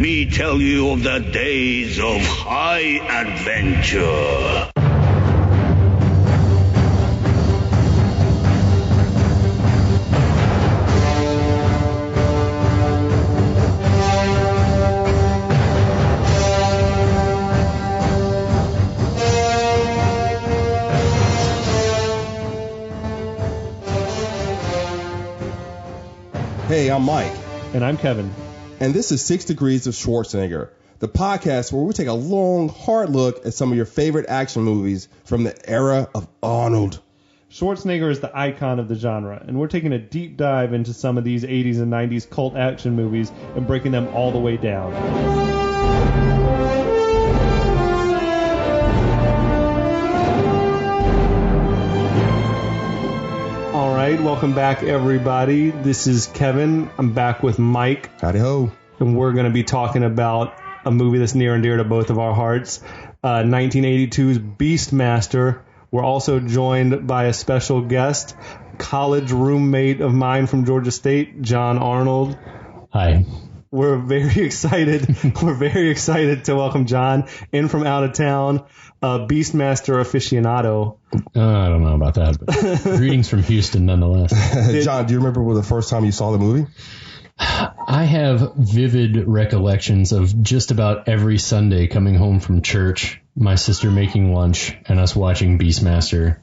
me tell you of the days of high adventure. Hey, I'm Mike. And I'm Kevin. And this is 6 Degrees of Schwarzenegger, the podcast where we take a long, hard look at some of your favorite action movies from the era of Arnold. Schwarzenegger is the icon of the genre, and we're taking a deep dive into some of these 80s and 90s cult action movies and breaking them all the way down. All right, welcome back, everybody. This is Kevin. I'm back with Mike. Howdy ho. And we're going to be talking about a movie that's near and dear to both of our hearts, 1982's Beastmaster. We're also joined by a special guest, college roommate of mine from Georgia State, John Arnold. Hi. We're very excited. We're very excited to welcome John in from out of town, Beastmaster aficionado. I don't know about that, but greetings from Houston nonetheless. John, do you remember the first time you saw the movie? I have vivid recollections of just about every Sunday coming home from church, my sister making lunch, and us watching Beastmaster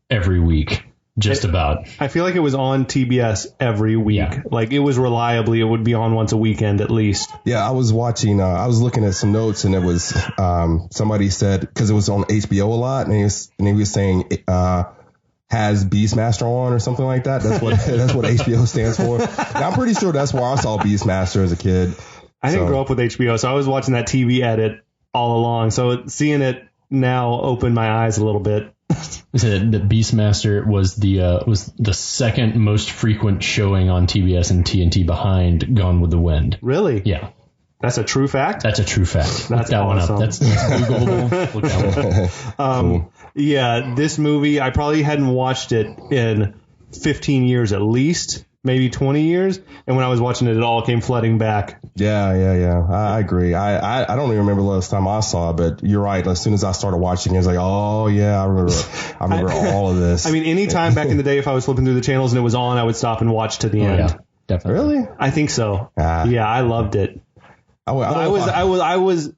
every week. Just about. I feel like it was on TBS every week. Yeah. Like it was reliably, it would be on once a weekend at least. Yeah, I was watching, I was looking at some notes and it was, somebody said, because it was on HBO a lot, and he was saying, has Beastmaster on or something like that. That's what HBO stands for. And I'm pretty sure that's where I saw Beastmaster as a kid. I didn't grow up with HBO, so I was watching that TV edit all along. So seeing it now opened my eyes a little bit. That Beastmaster was the second most frequent showing on TBS and TNT behind Gone with the Wind. Really? Yeah. That's a true fact? That's a true fact. That's Look that awesome. one up. That's Googleable. Look that one up. Cool. Yeah, this movie, I probably hadn't watched it in 15 years at least, maybe 20 years. And when I was watching it, it all came flooding back. Yeah. I agree. I don't even remember the last time I saw it, but you're right. As soon as I started watching it, it's like, oh yeah, I remember all of this. I mean, any time back in the day, if I was flipping through the channels and it was on, I would stop and watch to the end. Yeah, definitely. Really? I think so. Yeah, I loved it. I was.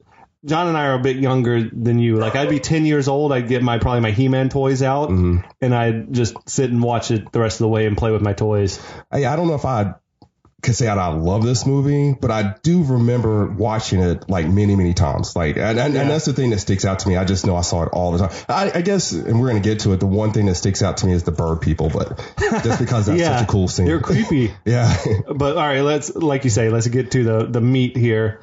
John and I are a bit younger than you. Like, I'd be 10 years old. I'd get probably my He-Man toys out, and I'd just sit and watch it the rest of the way and play with my toys. I don't know if I could say I love this movie, but I do remember watching it like many, many times. Like, and that's the thing that sticks out to me. I just know I saw it all the time. I guess, and we're going to get to it, the one thing that sticks out to me is the bird people, but just because that's such a cool scene. They're creepy. Yeah. But all right, let's get to the meat here.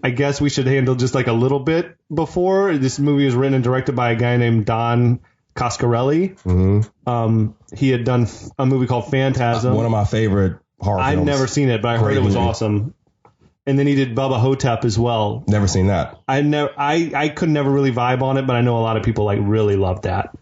I guess we should handle just like a little bit before. This movie was written and directed by a guy named Don Coscarelli. Mm-hmm. He had done a movie called Phantasm. One of my favorite horror films. I've never seen it, but I heard it was awesome. And then he did Bubba Hotep as well. Never seen that. I could never really vibe on it, but I know a lot of people like really loved that.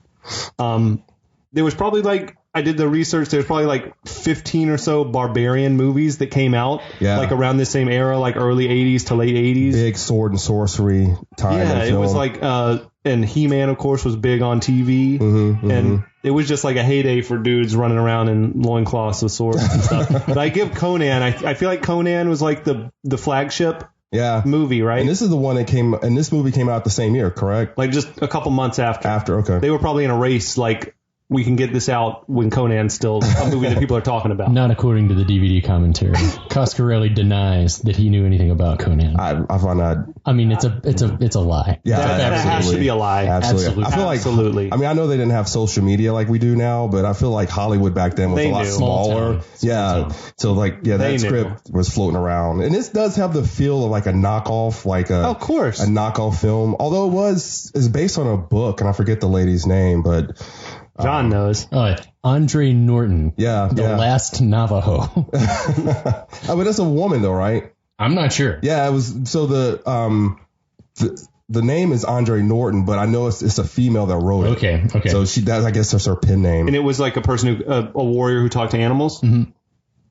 There was probably I did the research. There's probably 15 or so Barbarian movies that came out, around this same era, like early 80s to late 80s. Big sword and sorcery time. Yeah, it was and He-Man, of course, was big on TV, and it was just like a heyday for dudes running around in loincloths with swords and stuff. But I give Conan. I feel like Conan was like the flagship. Yeah. Movie, right? And this is the one that came, and this movie came out the same year, correct? Like just a couple months after. Okay. They were probably in a race, we can get this out when Conan's still a movie that people are talking about. Not according to the DVD commentary. Coscarelli denies that he knew anything about Conan. I find that. I mean, it's a lie. Yeah, that has to be a lie. Absolutely. I feel like. Absolutely. I mean, I know they didn't have social media like we do now, but I feel like Hollywood back then was a lot smaller. Small town. So that script was floating around, and this does have the feel of like a knockoff, of course, a knockoff film. Although it's based on a book, and I forget the lady's name, but. John knows. Andre Norton. Yeah. The Last Navajo. But that's a woman though, right? I'm not sure. Yeah, it was. So the name is Andre Norton, but I know it's a female that wrote it. Okay. So I guess that's her pen name. And it was like a person a warrior who talked to animals. Mm-hmm.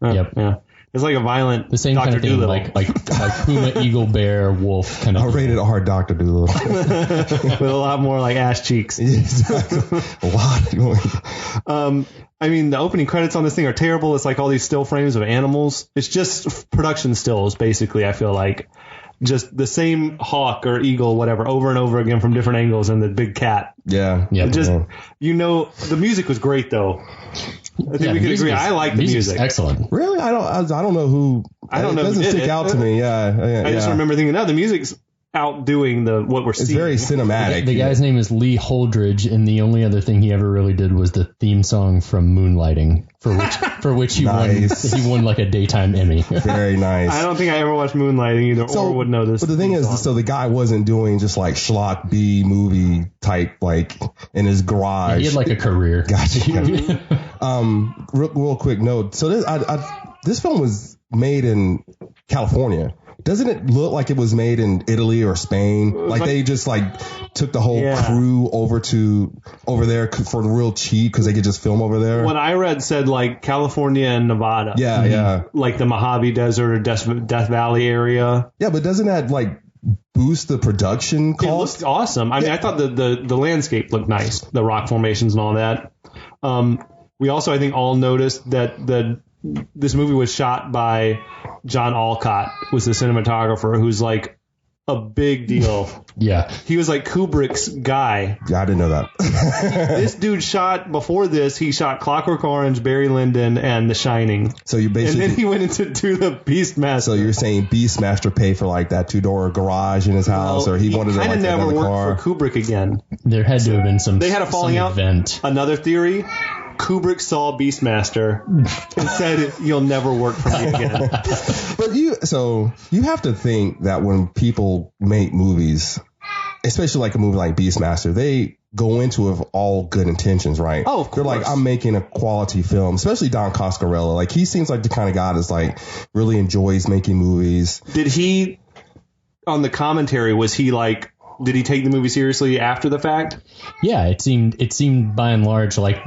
Yep. Yeah. It's like a violent The same Dr. kind of thing, Dolittle. like Puma, Eagle, Bear, Wolf kind of. I rated R Dr. Dolittle. with a lot more like ass cheeks. Exactly. A lot. I mean, the opening credits on this thing are terrible. It's like all these still frames of animals. It's just production stills, basically, I feel like. Just the same hawk or eagle, whatever, over and over again from different angles, and the big cat. Yeah. Yeah. Just, the music was great, though. I think we can agree. I like the music. Excellent. Really? I don't know who. I don't know It who doesn't did stick it. out to me. Yeah. I just remember thinking, the music's outdoing what we're It's seeing. very cinematic. The guy's name is Lee Holdridge, and the only other thing he ever really did was the theme song from Moonlighting, for which he Nice. won like a daytime Emmy. Very nice. I don't think I ever watched Moonlighting either, or would know this. But the thing is, song. so the guy wasn't doing just like schlock B movie type, like in his garage. He had like a career. Gotcha. Real quick note. So this film was made in California. Doesn't it look like it was made in Italy or Spain? Like they just like took the whole crew over there for the real cheap because they could just film over there. What I read said like California and Nevada. Yeah. Like the Mojave Desert or Death Valley area. Yeah, but doesn't that like boost the production It cost? looked awesome. I mean, I thought the landscape looked nice, the rock formations and all that. We also, I think, all noticed that this movie was shot by John Alcott, was the cinematographer, who's like a big deal. Yeah. He was like Kubrick's guy. Yeah, I didn't know that. This dude shot, before this, he shot Clockwork Orange, Barry Lyndon, and The Shining. So you basically. And then he went into do the Beastmaster. So you're saying Beastmaster paid for like that 2-door garage in his house, or he wanted to kind like of never another worked car? for Kubrick again. There had to have been some. They had a falling out. Event. Another theory: Kubrick saw Beastmaster and said, "You'll never work for me again." But you have to think that when people make movies, especially like a movie like Beastmaster, they go into it with all good intentions, right? Oh, of They're course. like, I'm making a quality film, especially Don Coscarelli. Like, he seems like the kind of guy that's like really enjoys making movies. Did he, on the commentary, did he take the movie seriously after the fact? Yeah, it seemed by and large like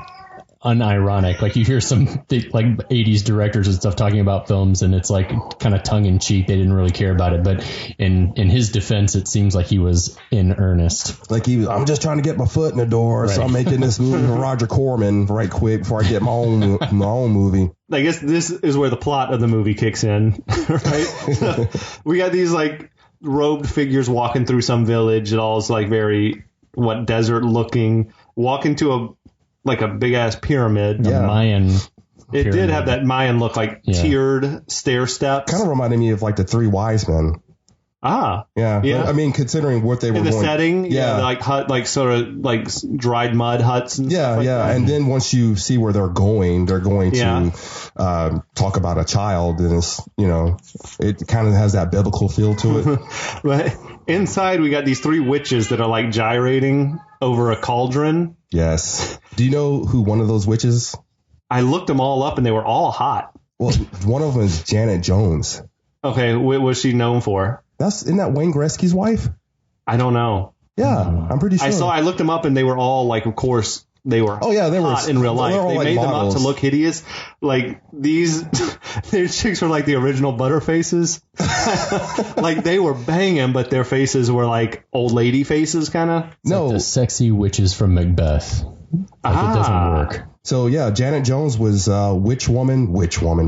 unironic. Like you hear some like 80s directors and stuff talking about films, and it's like kind of tongue in cheek. They didn't really care about it, but in his defense, it seems like he was in earnest. Like I'm just trying to get my foot in the door, so I'm making this movie for Roger Corman right quick before I get my own movie. I guess this is where the plot of the movie kicks in, right? We got these like robed figures walking through some village. It all is like very desert looking. Walk into a big ass pyramid. A Mayan. It did pyramid. have that Mayan look, like tiered stair steps. Kind of reminded me of like the Three Wise Men. Ah, Yeah. Yeah. I mean, considering what they were in the going. setting, Yeah. like hut, like sort of like dried mud huts and stuff like that. And then once you see where they're going Yeah. to talk about a child, and it's, it kind of has that biblical feel to it. But inside, we got these three witches that are like gyrating over a cauldron. Yes. Do you know who one of those witches? I looked them all up, and they were all hot. Well, one of them is Janet Jones. Okay, what was she known for? Isn't that Wayne Gretzky's wife? I don't know. Yeah, I'm pretty sure. I looked them up, and they were all like, of course, they were. Oh, yeah, they were hot in real life. they were all They like made them up models. to look hideous. Like these chicks were like the original Butterfaces. Like they were banging, but their faces were like old lady faces, kind of. No. The sexy witches from Macbeth. Like it doesn't work. So, yeah, Janet Jones was which woman,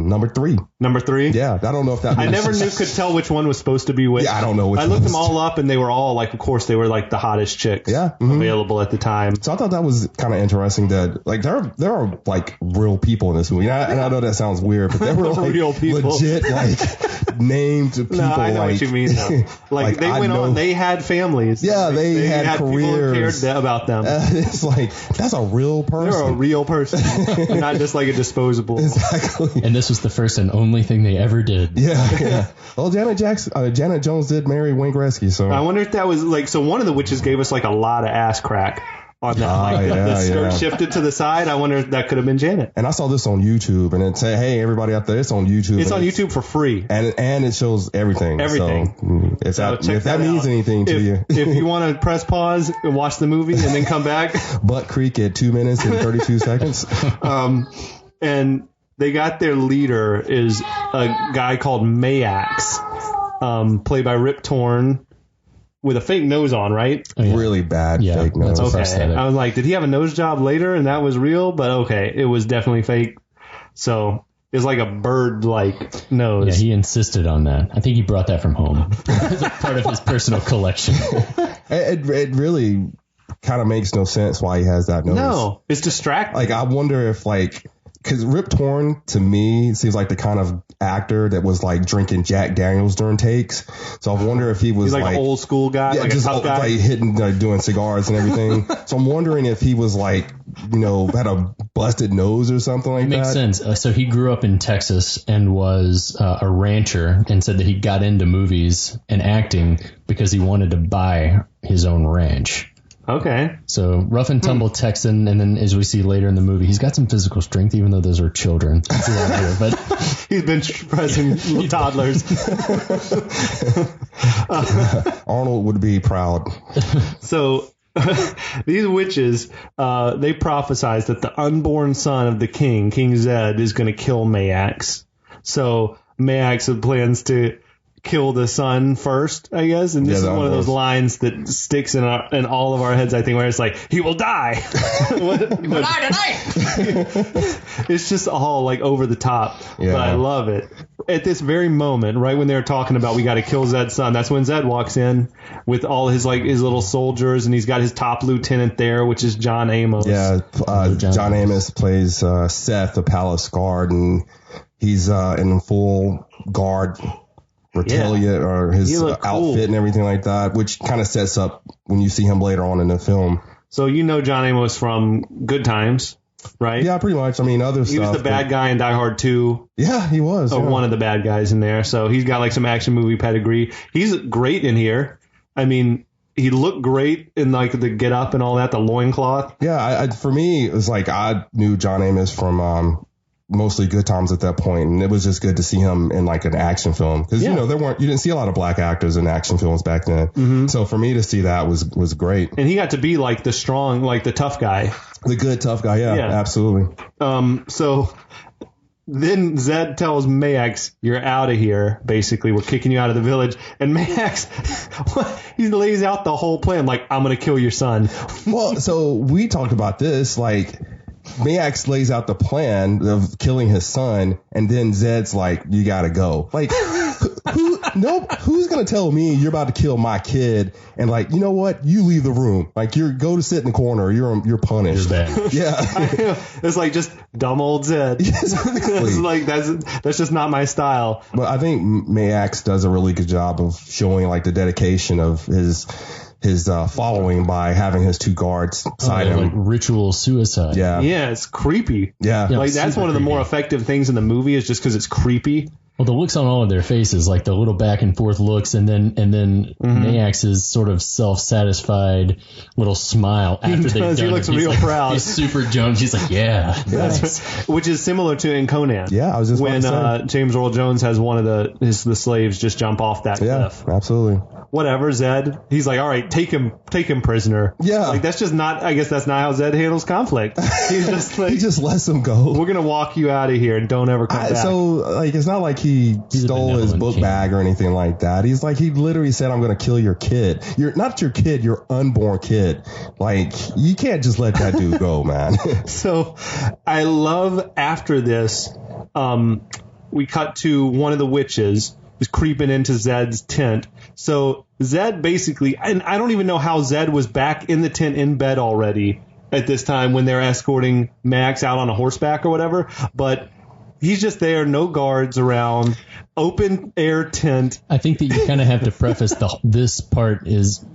number 3. Number 3. Yeah, I don't know if that I means never could tell which one was supposed to be which. Yeah, I don't know which I looked one them was- all up, and they were all like, of course, they were like the hottest chicks available at the time. So I thought that was kind of interesting that like there are like real people in this movie. And I know that sounds weird, but there were like Real people. legit like named people. No, I know like, what you mean. Though. Like they I went know- on, they had families. Yeah, they had people who careers. cared about them. It's like that's a real person. They're a real person, not just like a disposable. Exactly. And this was the first and only thing they ever did. Yeah. Well, Janet Jones did marry Wayne Gretzky, so I wonder if that was like, so one of the witches gave us like a lot of ass crack on that. Like the skirt shifted to the side. I wonder if that could have been Janet. And I saw this on YouTube, and it said, "Hey, everybody out there, it's on YouTube." It's and on YouTube for free. and it shows everything. Everything. So So check if that that means out. anything to you, If you want to press pause and watch the movie and then come back, Butt Creek at 2 minutes and 32 seconds. and they got their leader is a guy called Maax, played by Rip Torn, with a fake nose on, right? Oh, yeah. Really bad Yeah, fake nose. that's Okay. I was like, did he have a nose job later and that was real? But okay, it was definitely fake. So it's like a bird-like nose. Yeah, he insisted on that. I think he brought that from home as a part of his personal collection. It really kind of makes no sense why he has that nose. No, it's distracting. Like, I wonder if, like, because Rip Torn, to me, seems like the kind of actor that was, like, drinking Jack Daniels during takes. So I wonder if he was, He's like an old school guy, yeah, like just a tough guy. like hitting, doing cigars and everything. So I'm wondering if he was, like, had a busted nose or something like that. Makes sense. So he grew up in Texas and was a rancher, and said that he got into movies and acting because he wanted to buy his own ranch. Okay. So rough and tumble Texan, and then as we see later in the movie, he's got some physical strength, even though those are children. See that later, but He's been pressing toddlers. Arnold would be proud. So these witches, they prophesized that the unborn son of the king, King Zed, is going to kill Maax. So Maax plans to kill the son first, I guess. And this is one of those lines that sticks in all of our heads, I think, where it's like, he will die. He will die tonight. It's just all like over the top. Yeah. But I love it. At this very moment, right when they're talking about we got to kill Zed's son, that's when Zed walks in with all his little soldiers, and he's got his top lieutenant there, which is John Amos. Yeah, John Amos plays Seth, the palace guard, and he's in full guard regalia or his outfit and everything like that, which kind of sets up when you see him later on in the film. So John Amos from Good Times, right? Yeah, pretty much. I mean, other stuff. He was the bad guy in Die Hard 2. Yeah, he was. Or one of the bad guys in there. So he's got like some action movie pedigree. He's great in here. I mean, he looked great in like the get up and all that, the loincloth. Yeah, for me, it was like I knew John Amos from mostly Good Times at that point, and it was just good to see him in like an action film because you didn't see a lot of black actors in action films back then. Mm-hmm. So for me to see that was great. And he got to be like the strong, like the tough guy, the good tough guy. Yeah, absolutely. So then Zed tells Maax, "You're out of here. Basically, we're kicking you out of the village." And Maax, he lays out the whole plan, like, "I'm gonna kill your son." Well, so we talked about this, like. Maax lays out the plan of killing his son, and then Zed's like, "You gotta go." Like, who's gonna tell me you're about to kill my kid? And like, you know what? You leave the room. Like, go to sit in the corner. You're punished. Yeah, it's like just dumb old Zed. It's like that's just not my style. But I think Maax does a really good job of showing like the dedication of his following by having his two guards side him. Like ritual suicide. Yeah, it's creepy. Yeah, like that's one of the more effective things in the movie is just because it's creepy. Well, the looks on all of their faces, like the little back and forth looks, and then Maax's sort of self-satisfied little smile after they've done it. He looks real proud. He's super Jones. He's like, yeah. Nice. Which is similar to in Conan. Yeah, I was just when James Earl Jones has one of the slaves just jump off that cliff. Yeah, absolutely. Whatever, Zed. He's like, all right, take him prisoner. Yeah. Like, that's just not, I guess that's not how Zed handles conflict. He's just like, he just lets him go. We're going to walk you out of here and don't ever come back. So, like, it's not like he stole his book bag or anything like that. He's like, he literally said, "I'm going to kill your kid. You're not your kid, your unborn kid." Like, you can't just let that dude go, man. So, I love after this, we cut to one of the witches is creeping into Zed's tent. So Zed basically, and I don't even know how Zed was back in the tent in bed already at this time when they're escorting Maax out on a horseback or whatever, but he's just there, no guards around, open air tent. I think that you kind of have to preface this part is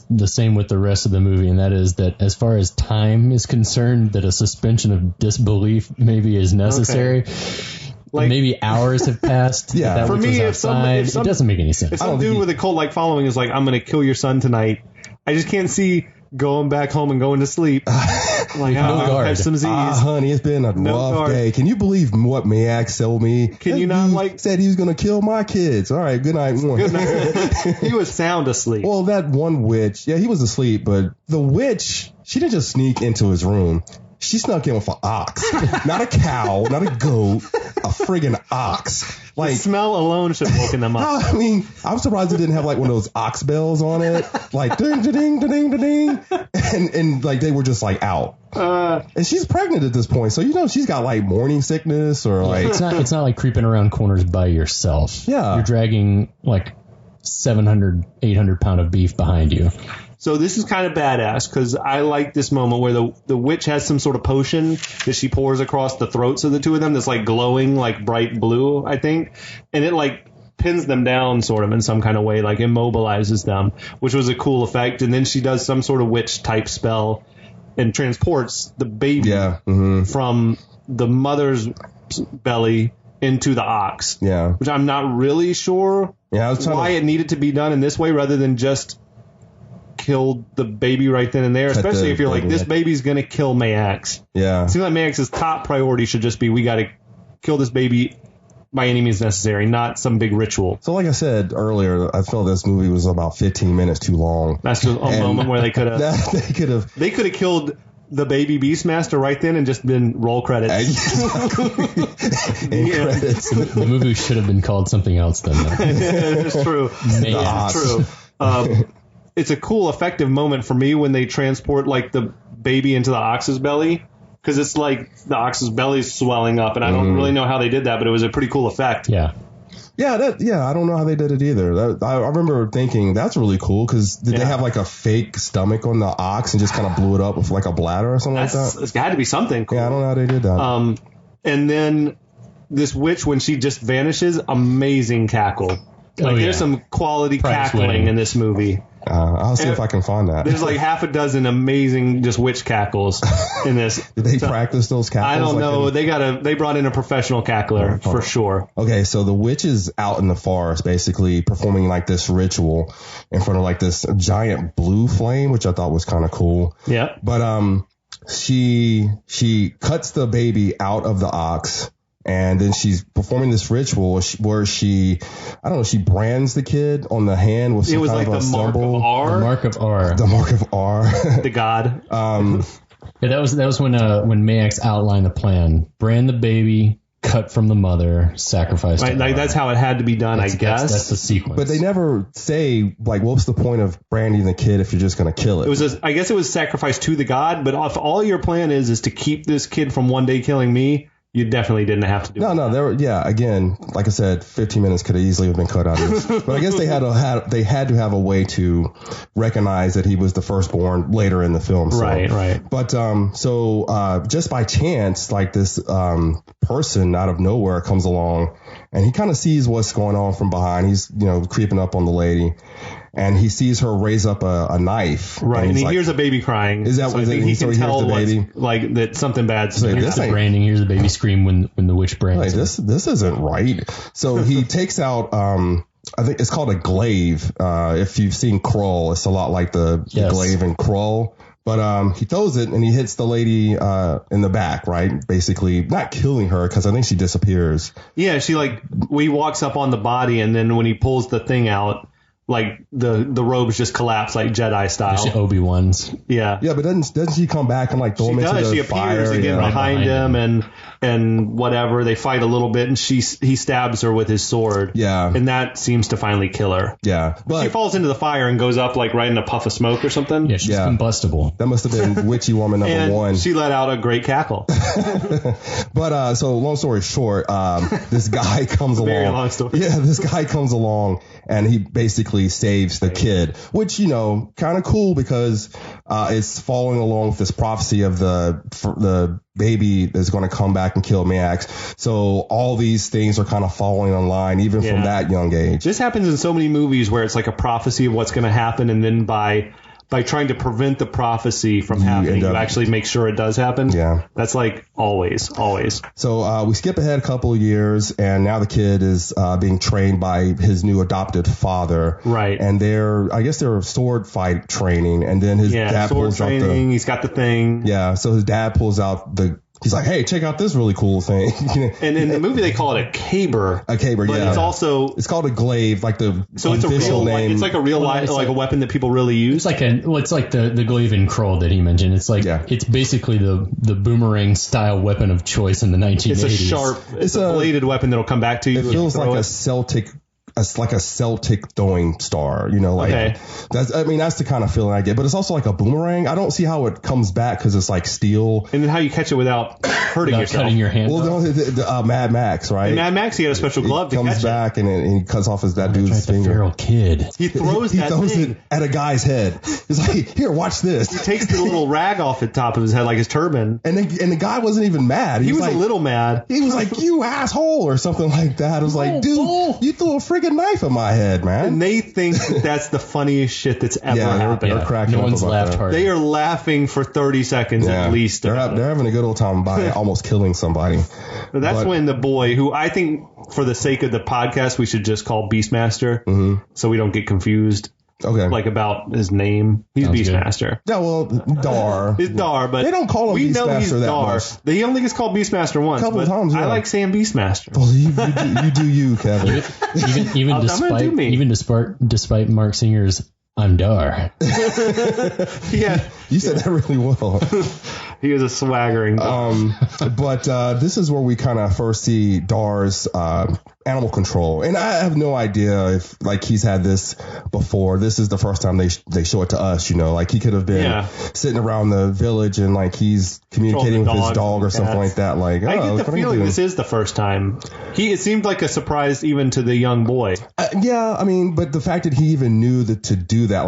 the same with the rest of the movie, and that is that as far as time is concerned, that a suspension of disbelief maybe is necessary. Okay. Like, maybe hours have passed. Yeah, for me, if it doesn't make any sense. If some dude with a cult-like following is like, "I'm going to kill your son tonight," I just can't see going back home and going to sleep. Like, have some Z's. Honey, it's been a rough day. Can you believe what Maax told me? Can you not said he was going to kill my kids? All right, good night. Good night. He was sound asleep. Well, that one witch, he was asleep, but the witch, she didn't just sneak into his room. she snuck in with an ox. Not a cow, not a goat, a friggin' ox. Like, the smell alone should have woken them up. I mean, I'm surprised it didn't have like one of those ox bells on it. Like, ding, ding, ding, ding, ding. And like, they were just like out. And she's pregnant at this point. So, she's got like morning sickness or like. It's not like creeping around corners by yourself. Yeah. You're dragging like 700, 800 pound of beef behind you. So this is kind of badass because I like this moment where the witch has some sort of potion that she pours across the throats of the two of them that's like glowing like bright blue, I think. And it like pins them down sort of in some kind of way, like immobilizes them, which was a cool effect. And then she does some sort of witch type spell and transports the baby from the mother's belly into the ox. Yeah. Which I'm not really sure why it needed to be done in this way rather than just kill the baby right then and there, especially if you're like, this baby's going to kill Maax. Yeah. It seems like Maax's top priority should just be, we got to kill this baby by any means necessary, not some big ritual. So like I said earlier, I felt this movie was about 15 minutes too long. That's just a moment where they could have killed the baby Beastmaster right then and just been roll credits. Credits. The movie should have been called something else then. It's true. It's true. It's a cool, effective moment for me when they transport like the baby into the ox's belly, because it's like the ox's belly's swelling up, and I don't really know how they did that, but it was a pretty cool effect. Yeah. I don't know how they did it either. I remember thinking that's really cool because did they have like a fake stomach on the ox and just kind of blew it up with like a bladder or something like that? It's got to be something cool. Yeah, I don't know how they did that. And then this witch, when she just vanishes, amazing cackle. There's some quality cackling in this movie. I'll see if I can find that. There's like half a dozen amazing just witch cackles in this. Did they practice those cackles? I don't know. They brought in a professional cackler for sure. Okay, so the witch is out in the forest basically performing like this ritual in front of like this giant blue flame, which I thought was kind of cool. Yeah. But she cuts the baby out of the ox. And then she's performing this ritual where she brands the kid on the hand with some kind of a symbol. The mark of R. The mark of R. The god. Yeah, that was when Maax outlined the plan. Brand the baby, cut from the mother, sacrifice. Right, like that's how it had to be done, I guess. That's the sequence. But they never say like, what's the point of branding the kid if you're just going to kill it? I guess it was sacrifice to the god. But if all your plan is to keep this kid from one day killing me, you definitely didn't have to do it. No, again, like I said, 15 minutes could have easily have been cut out of this. But I guess they had to have a way to recognize that he was the firstborn later in the film. So. Right. But so just by chance, like this person out of nowhere comes along and he kind of sees what's going on from behind. He's, creeping up on the lady. And he sees her raise up a knife. Right, and he hears a baby crying. Is that what he can tell like that something bad's happening. Here's the branding. Here's the baby scream when the witch brands. Like, this isn't right. So he takes out I think it's called a glaive. If you've seen Krull, it's a lot like the glaive in Krull. But he throws it and he hits the lady in the back, right? Basically, not killing her because I think she disappears. Yeah, she he walks up on the body and then when he pulls the thing out, like the robes just collapse like Jedi style. Obi-Wan's. Yeah. Yeah, but doesn't she come back and like throw him into the fire? She appears again behind him and whatever. They fight a little bit and he stabs her with his sword. Yeah. And that seems to finally kill her. Yeah. But she falls into the fire and goes up like right in a puff of smoke or something. Yeah, she's combustible. That must have been Witchy Woman number one. She let out a great cackle. But so long story short, this guy comes along. Very long story. Yeah, this guy comes along and he basically saves the kid, which, kind of cool because it's following along with this prophecy of the baby that's going to come back and kill Maax. So all these things are kind of falling in line, even from that young age. This happens in so many movies where it's like a prophecy of what's going to happen, and then by trying to prevent the prophecy from happening, you actually make sure it does happen. Yeah. That's like always. So we skip ahead a couple of years, and now the kid is being trained by his new adopted father. Right. And they're sword fight training, and then his dad pulls out he's got the thing. Yeah, so his dad pulls out the he's like, hey, check out this really cool thing. And in the movie, they call it a caber. A caber, but yeah. it's called a glaive, like the so it's official a real name. it's like a real life, like a weapon that people really use. It's like the glaive and crow that he mentioned. It's like it's basically the boomerang style weapon of choice in the 1980s. It's a bladed weapon that'll come back to you. It feels like a Celtic. It's like a Celtic throwing star, that's the kind of feeling I get. But it's also like a boomerang. I don't see how it comes back because it's like steel. And then how you catch it without hurting yourself. Cutting your hand. Well, Mad Max, right? In Mad Max, he had a special glove to catch it. Comes back and he cuts off that dude's finger. The feral kid. He throws it at a guy's head. He's like, here, watch this. He takes the little rag off the top of his head, like his turban. And the guy wasn't even mad. He was like, a little mad. He was like, you asshole, or something like that. I was like, dude, you threw a friggin' knife at my head, man. And they think that's the funniest shit that's ever happened. They're cracking no up one's about laughed that. hard. They are laughing for 30 seconds at least. They're having a good old time by almost killing somebody. That's when the boy, who I think for the sake of the podcast, we should just call Beastmaster, so we don't get confused. Okay. Like about his name. He's Sounds Beastmaster. Yeah, well, Dar. It's Dar, but they don't call him we know he's Beastmaster that Dar. much. He only gets called Beastmaster once. A couple but times, yeah. I like saying Beastmaster. Well, you do you, Kevin. even despite Mark Singer's I'm Dar. Yeah. You said that really well. He was a swaggering dog. But this is where we kind of first see Dar's animal control. And I have no idea if, like, he's had this before. This is the first time they show it to us, Like, he could have been sitting around the village and, like, he's communicating with his dog or something like that. Like, I get the feeling this is the first time. It seemed like a surprise even to the young boy. But the fact that he even knew to do that,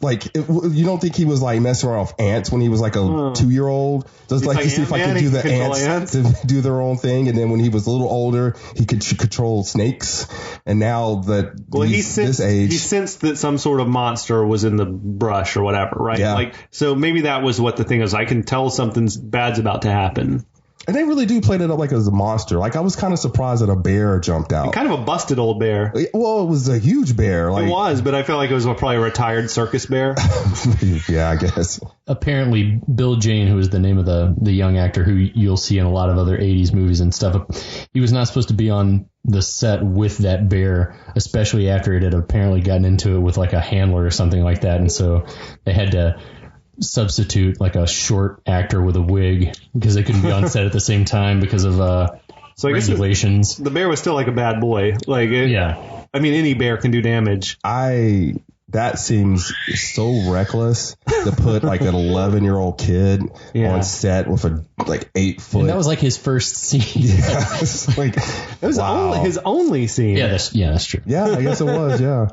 you don't think he was like messing around with ants when he was like a 2-year-old? Just like to see if I could do the ants to do their own thing. And then when he was a little older, he could control snakes. And now that this age, he sensed that some sort of monster was in the brush or whatever, right? Yeah. So maybe that was what the thing is. I can tell something bad's about to happen. And they really do play it up like it was a monster. Like, I was kind of surprised that a bear jumped out. Kind of a busted old bear. Well, it was a huge bear. It was, but I felt like it was probably a retired circus bear. Yeah, I guess. Apparently, Bill Jane, who is the name of the young actor who you'll see in a lot of other 80s movies and stuff, he was not supposed to be on the set with that bear, especially after it had apparently gotten into it with like a handler or something like that. And so they had to substitute like a short actor with a wig because they couldn't be on set at the same time because of regulations. The bear was still like a bad boy. I mean, any bear can do damage. That seems so reckless to put like an 11-year-old kid on set with a 8-foot. And that was like his first scene. Yeah, it was his only scene. Yeah, that's true. Yeah, I guess it was. Yeah.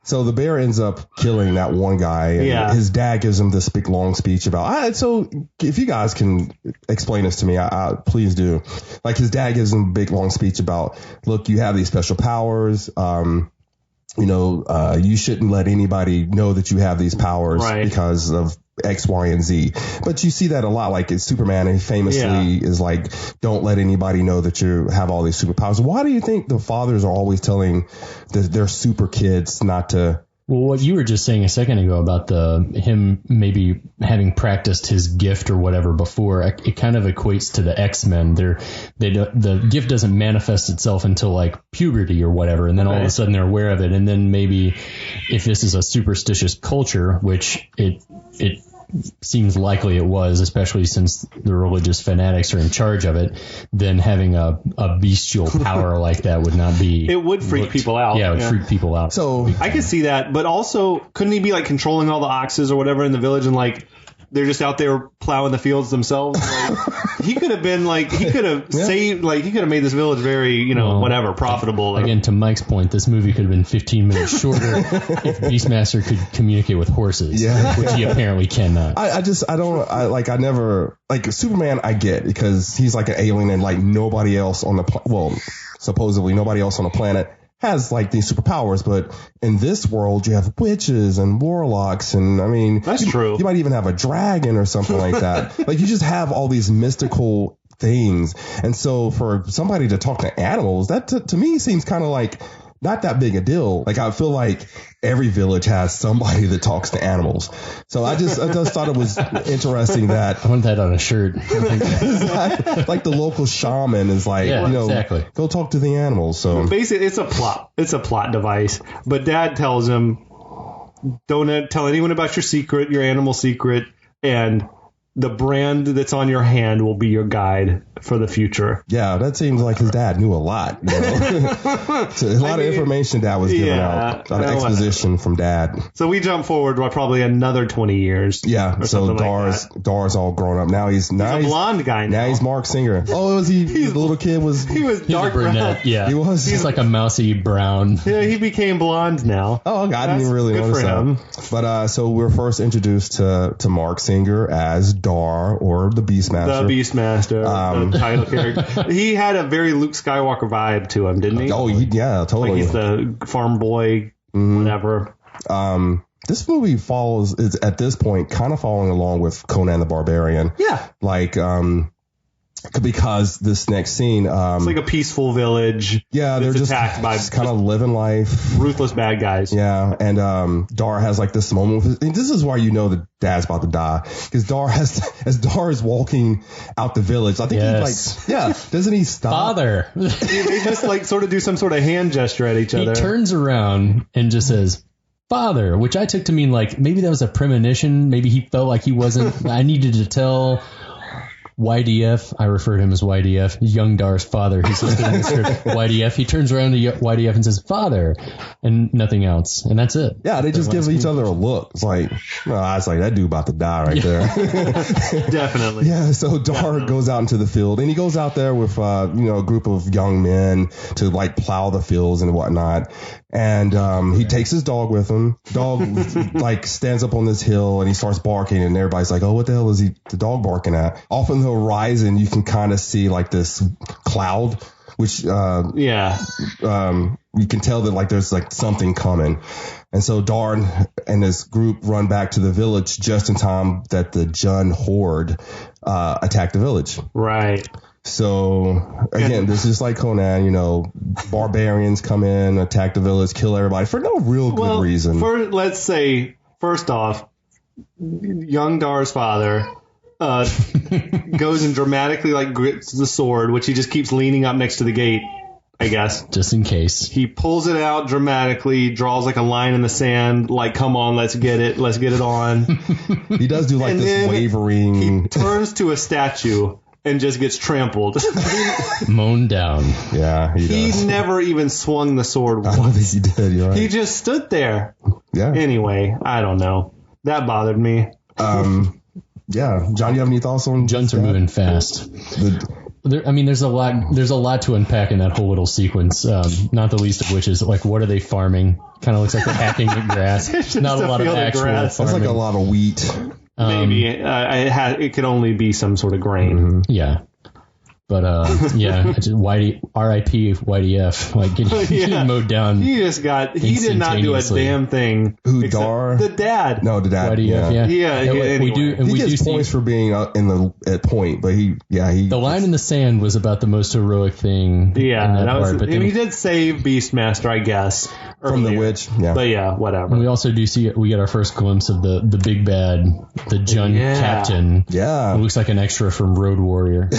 So the bear ends up killing that one guy. And his dad gives him this big long speech about. So if you guys can explain this to me, I please do. Like, his dad gives him a big long speech about, look, you have these special powers. You shouldn't let anybody know that you have these powers because of X, Y, and Z. But you see that a lot. Like, it's Superman, and he famously is like, don't let anybody know that you have all these superpowers. Why do you think the fathers are always telling their super kids not to? Well, what you were just saying a second ago about him maybe having practiced his gift or whatever before, it kind of equates to the X-Men. The gift doesn't manifest itself until like puberty or whatever, and then all of a sudden they're aware of it. And then maybe if this is a superstitious culture, which it seems likely it was, especially since the religious fanatics are in charge of it, then having a bestial power like that would not be... It would freak people out. Yeah, it would freak people out. So I could see that, but also, couldn't he be like controlling all the oxes or whatever in the village and like they're just out there plowing the fields themselves? He could have been like, he could have saved, like he could have made this village very, profitable. Again, to Mike's point, this movie could have been 15 minutes shorter if Beastmaster could communicate with horses, which he apparently cannot. Superman I get because he's like an alien and like nobody else on supposedly nobody else on the planet has like these superpowers, but in this world you have witches and warlocks, and I mean that's true. You might even have a dragon or something like that. Like, you just have all these mystical things, and so for somebody to talk to animals, that to me seems kind of like not that big a deal. Like, I feel like every village has somebody that talks to animals. So I just thought it was interesting that I want that on a shirt. exactly, like the local shaman is like, exactly. go talk to the animals. So basically, it's a plot device. But Dad tells him, don't tell anyone about your animal secret, and the brand that's on your hand will be your guide for the future. Yeah, that seems like his dad knew a lot. So a lot of information Dad was giving out. A lot of exposition from Dad. So we jump forward by probably another 20 years. Yeah, so Dar's all grown up. Now he's a blonde guy now. Now he's Maax Singer. Oh, was he? The little kid was. He was dark brunette. brown. Yeah, he was. He's like a mousy brown. Yeah, he became blonde now. Oh, I didn't even really notice that. But so we're first introduced to Maax Singer as Dar, or the Beastmaster. The Beastmaster, the title character. He had a very Luke Skywalker vibe to him, didn't he? Oh, yeah, totally. Like he's the farm boy, whatever. This movie is at this point kind of following along with Conan the Barbarian. Yeah. Like, because this next scene, it's like a peaceful village. Yeah, they're just attacked by kind of living life, ruthless bad guys. Yeah, and Dar has like this moment. And this is why you know that Dad's about to die, because as Dar is walking out the village, I think doesn't he stop? Father. They just like sort of do some sort of hand gesture at each other. He turns around and just says, "Father," which I took to mean like maybe that was a premonition. Maybe he felt like he wasn't. I needed to tell YDF, I refer to him as YDF, young Dar's father. He's listed in the script, YDF. He turns around to YDF and says, "Father," and nothing else. And that's it. Yeah, they just give each other a look. It's like, it's like that dude about to die right there. Definitely. Yeah, so Dar goes out into the field, and he goes out there with, a group of young men to like plow the fields and whatnot. And he takes his dog with him. Dog like stands up on this hill and he starts barking, and everybody's like, "Oh, what the hell is the dog barking at?" Off in the horizon, you can kind of see like this cloud, which you can tell that like there's like something coming. And so Dar and his group run back to the village just in time that the Jun horde attack the village. Right. So again, this is like Conan, barbarians come in, attack the village, kill everybody for no real good reason. Let's say, first off, young Dar's father goes and dramatically like grips the sword, which he just keeps leaning up next to the gate, I guess. Just in case. He pulls it out dramatically, draws like a line in the sand, like, "Come on, let's get it on." He does do like this wavering. He turns to a statue and just gets trampled. Mown down. Yeah, he does. He never even swung the sword once. I don't think he did, you're right. He just stood there. Yeah. Anyway, I don't know. That bothered me. Yeah. John, you have any thoughts on Juns are moving fast. There's a lot to unpack in that whole little sequence, not the least of which is, like, what are they farming? Kind of looks like they're hacking at grass. Not a lot of actual farming. It's like a lot of wheat. Maybe it could only be some sort of grain. Mm-hmm. Yeah. But, R.I.P. YDF, like getting mowed down. He did not do a damn thing. Who, Dar? The dad. No, the dad. Yeah. Anyway. We gets points for being at point, but the line in the sand was about the most heroic thing. Yeah, he did save Beastmaster, I guess. From the witch, yeah. But yeah, whatever. And we also do we get our first glimpse of the big bad, the Jun captain. Yeah. Who looks like an extra from Road Warrior.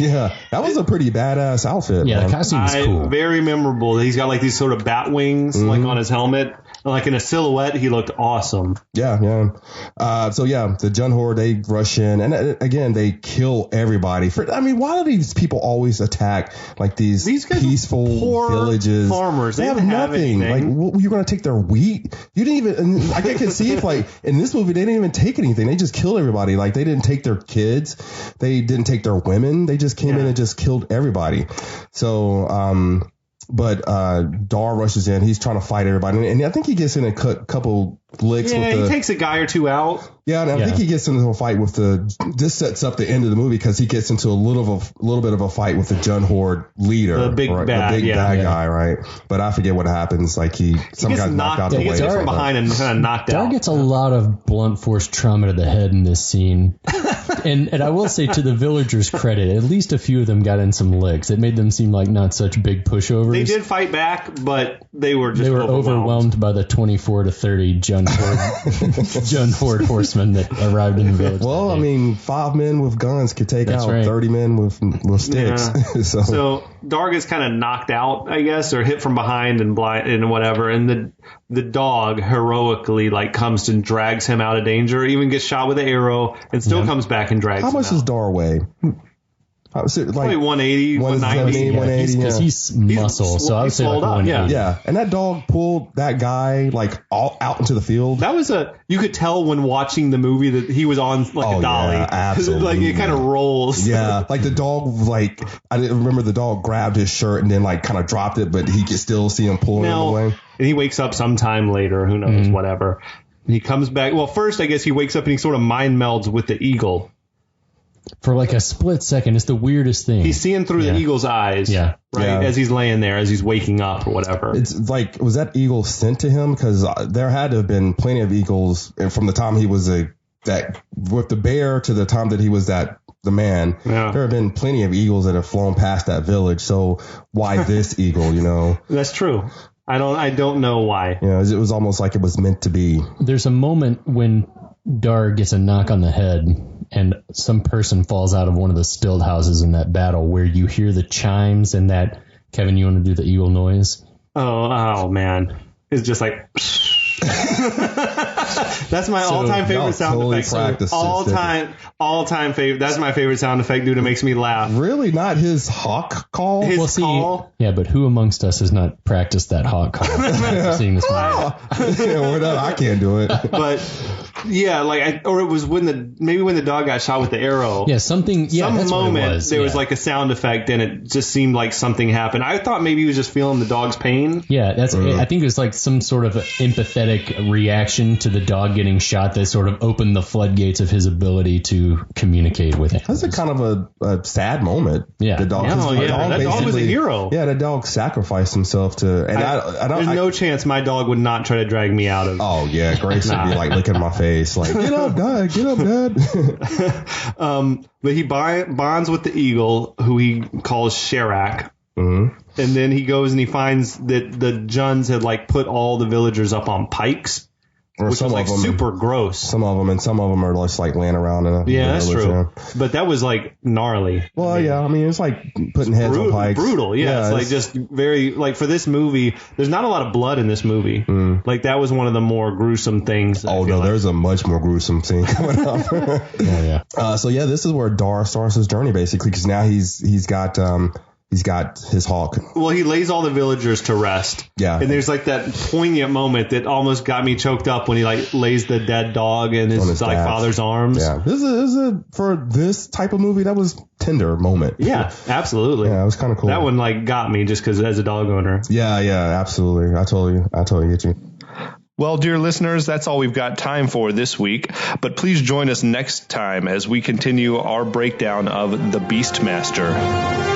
Yeah. That was a pretty badass outfit. Yeah, man. the costume was cool. Very memorable. He's got like these sort of bat wings like on his helmet. Like in a silhouette, he looked awesome. Yeah. The Jun horde, they rush in, and again, they kill everybody. Why do these people always attack like these peaceful villages? Farmers, they have nothing. Like, you're going to take their wheat? You didn't even. I can see if like in this movie they didn't even take anything. They just killed everybody. Like, they didn't take their kids, they didn't take their women. They just came in and just killed everybody. So, But Dar rushes in. He's trying to fight everybody, and I think he gets in a couple licks with the... he takes a guy or two out. Yeah, and I think he gets into a fight with this sets up the end of the movie because he gets into a little bit of a fight with the Jun Horde leader. The big right? bad, the big bad guy, right? But I forget what happens. Like some guy's knocked out the way. He gets from behind and kind of knocked out. Dar gets a lot of blunt force trauma to the head in this scene. and I will say, to the villagers' credit, at least a few of them got in some licks. It made them seem like not such big pushovers. They did fight back, but they were overwhelmed by the 24 to 30 Jun Horde horsemen that arrived in the village. Well, I mean, 5 men with guns could take out 30 men with sticks. Yeah. So Dar gets kind of knocked out, I guess, or hit from behind and blind and whatever. And the dog heroically comes and drags him out of danger, even gets shot with an arrow, and still comes back and drags him out. How much does Dar weigh? Probably 180, 190. 180. Because he's muscle, so I would say like 180. Yeah, and that dog pulled that guy all out into the field. That was you could tell when watching the movie that he was on a dolly. Yeah, absolutely. It kind of rolls. Yeah, the dog, I didn't remember the dog grabbed his shirt and then kind of dropped it, but he could still see him pulling him away. And he wakes up sometime later, who knows, whatever. And he comes back. Well, first, I guess he wakes up and he sort of mind melds with the eagle. For a split second. It's the weirdest thing. He's seeing through the eagle's eyes. Yeah. Right? Yeah. As he's laying there, as he's waking up or whatever. It's was that eagle sent to him? Because there had to have been plenty of eagles from the time he was with the bear to the time that he was the man. Yeah. There have been plenty of eagles that have flown past that village. So why this eagle, That's true. I don't know why. It was almost like it was meant to be. There's a moment when Dar gets a knock on the head and some person falls out of one of the stilled houses in that battle where you hear the chimes and that, Kevin, you want to do the eagle noise? Oh man. It's just like... That's my all-time favorite sound effect. All-time favorite. That's my favorite sound effect, dude. It makes me laugh. Really? Not his hawk call? His call? Yeah, but who amongst us has not practiced that hawk call after seeing this movie? I can't do it. But yeah, or it was when the dog got shot with the arrow. Yeah, something. Yeah, some moment there was a sound effect, and it just seemed like something happened. I thought maybe he was just feeling the dog's pain. Yeah, that's. I think it was some sort of empathetic reaction to the dog getting shot that sort of opened the floodgates of his ability to communicate with him. That's a kind of a sad moment. Yeah, the dog. That dog was a hero. Yeah, the dog sacrificed himself to. And there's no chance my dog would not try to drag me out of. Oh yeah, Grace would be licking my face, get up, Dad, get up, Dad. But he bonds with the eagle, who he calls Sharak. Mm-hmm. And then he goes and he finds that the Juns had put all the villagers up on pikes, which was super gross. Some of them are just laying around in a that's village, true. Yeah. But that was gnarly. Well, I mean it's putting heads on pikes. Brutal, yeah. It's just very for this movie. There's not a lot of blood in this movie. That was one of the more gruesome things. Oh no, there's a much more gruesome scene coming up. This is where Dar starts his journey basically, because now he's got his hawk. Well, he lays all the villagers to rest. Yeah. And there's that poignant moment that almost got me choked up when he lays the dead dog in his father's arms. Yeah. This is for this type of movie, that was tender moment. Yeah, absolutely. Yeah, it was kind of cool. That one got me just because as a dog owner. Yeah, absolutely. I totally get you. Well, dear listeners, that's all we've got time for this week. But please join us next time as we continue our breakdown of The Beastmaster.